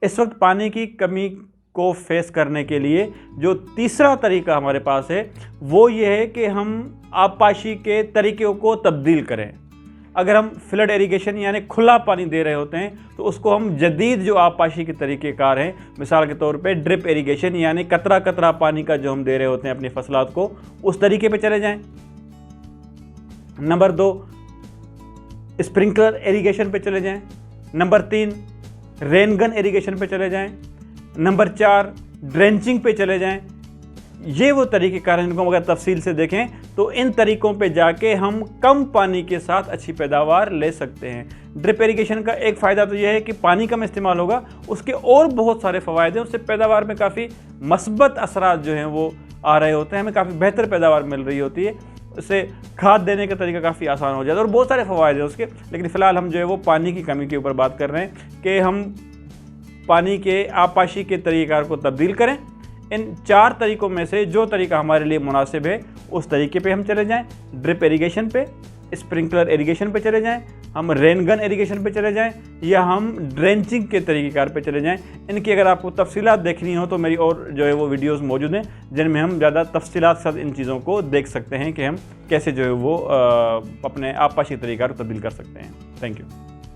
इस वक्त पानी की कमी को फेस करने के लिए जो तीसरा तरीका हमारे पास है वो ये है कि हम आबपाशी के तरीक़ों को तब्दील करें। अगर हम फ्लड इरिगेशन यानी खुला पानी दे रहे होते हैं तो उसको हम जदीद जो आबपाशी के तरीक़ेकार हैं, मिसाल के तौर पे ड्रिप इरिगेशन यानी कतरा कतरा पानी का जो हम दे रहे होते हैं अपनी फसलात को, उस तरीके पे चले जाएं। नंबर 2, स्प्रिंकलर इरिगेशन पे चले जाएं। नंबर 3, रेन गन इरिगेशन पे चले जाएं। नंबर 4, ड्रेंचिंग पे चले जाएं। ये वो तरीक़ेकार हैं इनको अगर तफसील से देखें तो इन तरीक़ों पे जाके हम कम पानी के साथ अच्छी पैदावार ले सकते हैं। ड्रिप इरिगेशन का एक फ़ायदा तो यह है कि पानी कम इस्तेमाल होगा, उसके और बहुत सारे फ़वायद हैं। उससे पैदावार में काफ़ी मस्बत असरात जो हैं वो आ रहे होते हैं, हमें काफ़ी बेहतर पैदावार मिल रही होती है। उससे खाद देने का तरीका काफ़ी आसान हो जाता है और बहुत सारे फ़वायद हैं उसके। लेकिन फ़िलहाल हम जो है वो पानी की कमी के ऊपर बात कर रहे हैं कि हम पानी के आबपाशी के तरीक़ेकार को तब्दील करें। इन 4 तरीक़ों में से जो तरीका हमारे लिए मुनासिब है उस तरीके पे हम चले जाएं। ड्रिप इरिगेशन पे, स्प्रिंकलर इरिगेशन पे चले जाएं, हम रेन गन इरिगेशन पे चले जाएं या हम ड्रेंचिंग के तरीक़ेकार पे चले जाएं। इनकी अगर आपको तफसीलात देखनी हो तो मेरी और जो है वो वीडियोस मौजूद हैं जिनमें हम ज़्यादा तफसीलात के साथ इन चीज़ों को देख सकते हैं कि हम कैसे जो है वो अपने आबपाशी तरीक़ेकार को तब्दील कर सकते हैं। Thank you.